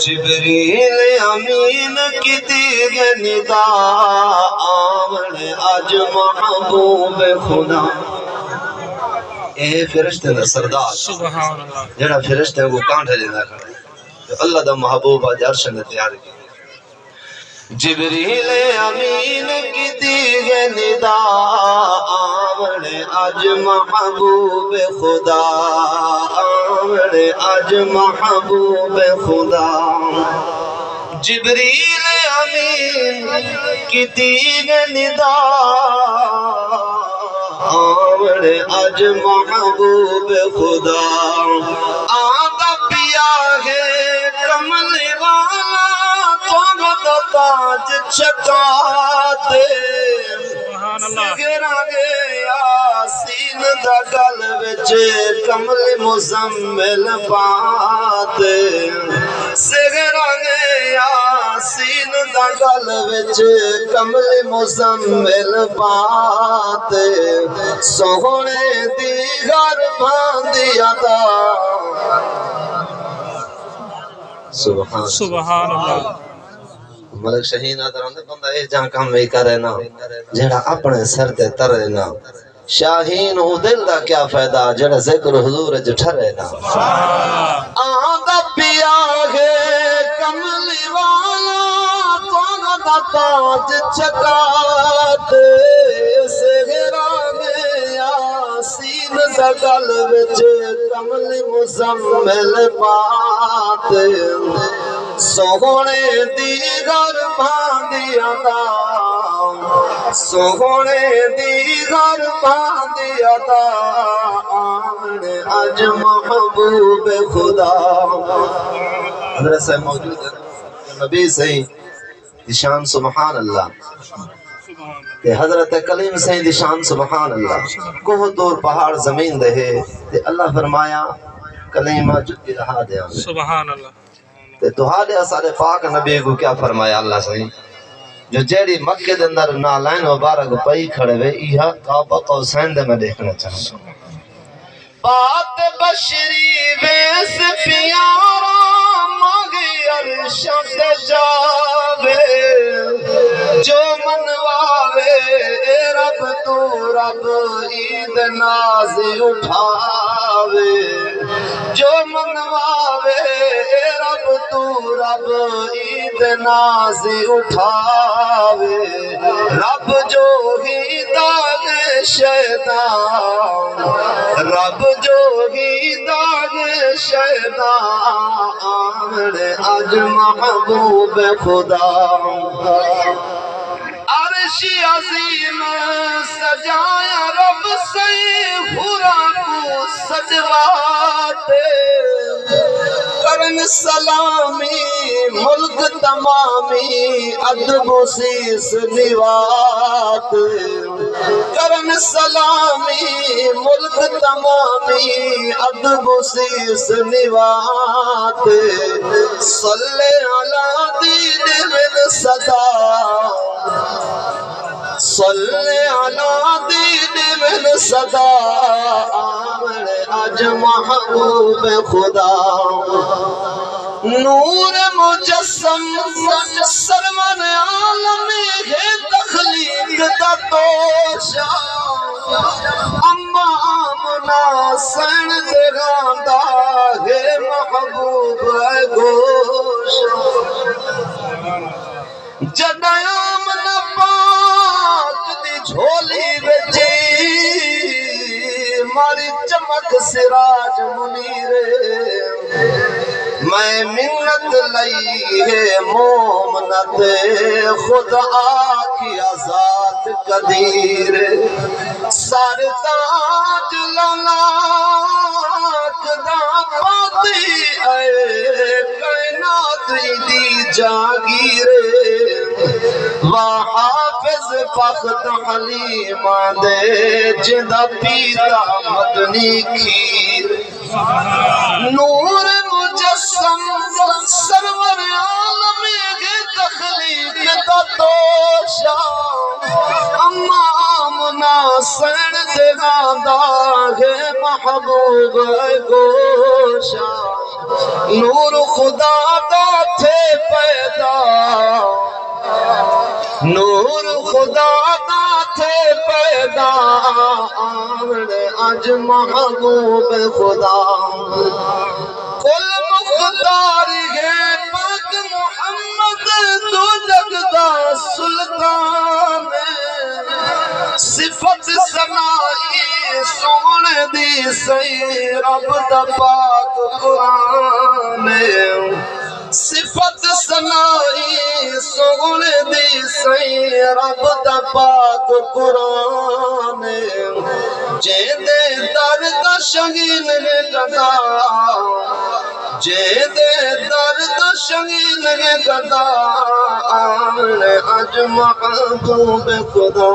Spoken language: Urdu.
جبریل امین کی دیگ ندا آمن اج محبوب خدا اے فرشتے دا سردار سبحان اللہ جڑا فرشتے کو کانٹھے لینا کھڑا ہے اللہ دا محبوب اج عرش نے تیار کیا جبریل امین کی دیگ ندا آمن اج محبوب خدا آمن اج محبوب خدا جبریل امین کی دیگ ندا آمن اج محبوب خدا آدھا پیا ہے کمل والا تاج چکاتے سبحان اللہ سگرا گے یاسین دا گل وچ کمل مزمل پاتے سگرا گے یاسین دا گل وچ کمل مزمل پاتے سوہنے دی گھر باندھی عطا سبحان اللہ ملک شہین آدھران دے بندہ اے جہاں کام میں کرے نا جہاں اپنے سر دے ترے نا شاہین ہوں دل دا کیا فائدہ جہاں ذکر حضور جو ٹھرے نا آدھا پیا گے کملی والا تونا دا تاج چکاتے سہرا میں یاسین دا گل وچ کملی مزمل پاتے سوہنے دی گھر باندھی عطا سوہنے دی گھر باندھی عطا آمن اج محبوب خدا حضرت صاحب موجود ہے نبی صحیح دشان سبحان اللہ کہ حضرت کلیم صحیح دشان سبحان اللہ کوہ دور پہاڑ زمین دہے تے اللہ فرمایا کلیمہ جدی رہا دیا سبحان اللہ تو حال اصال پاک نبی کو کیا فرمایا اللہ صحیح جو جیڑی مکہ دے اندر نالائن مبارک پئی کھڑے وے ایہا کعبہ قوسین دے میں دیکھنا چاہوں بات بشری بیس پیارا مانگی عرشت جاوے جو منواوے اے رب تو رب عید ناز اٹھاوے جو منواوے اے رب تو رب عید ناز اٹھاوے رب جو ہی داغ شیطان رب جو ہی داغ شیطان آمن اج محبوب خدا عرش عظیم سجایا رب سے ہورا کو سجواتے کرن سلامی ملک تمامی ادب سیس نوات کرن سلامی ملک تمامی ادب سیس نوات صلی علی دین من صدا صلی علی دین من صدا آمن اج محبوب خدا نور مجسم سرور عالم ہے تخلیق دا توشا اما آمنا سن دے گاندا ہے محبوب گوشا جدائم پاک دی جھولی بچی ماری چمک سراج منیرے میں منت لئی ہے مومنت خدا کی ذات قدیر سر تاج لالاک دا پاتی اے کائنات دی جاگیر حافظ فخت حلیمہ دے جندہ پیتا مدنی کھیر نور مجسم سرور عالم کے تخلیق دا توشا اما آمنا سن دے گاندہ ہے محبوب گوشا نور خدا دا نور خدا دا تھے پیدا آمنے اج محبوب خدا کل مختار ہے پاک محمد تو جگدا سلطان صفت سنائی سونے دی سی رب دا پاک قرآن صفت سنائی سونے دی سی رب دا پاک قرآن جیندے درد شگین نے گدا جیندے درد شگین نے گدا آمنے اج محبوب خدا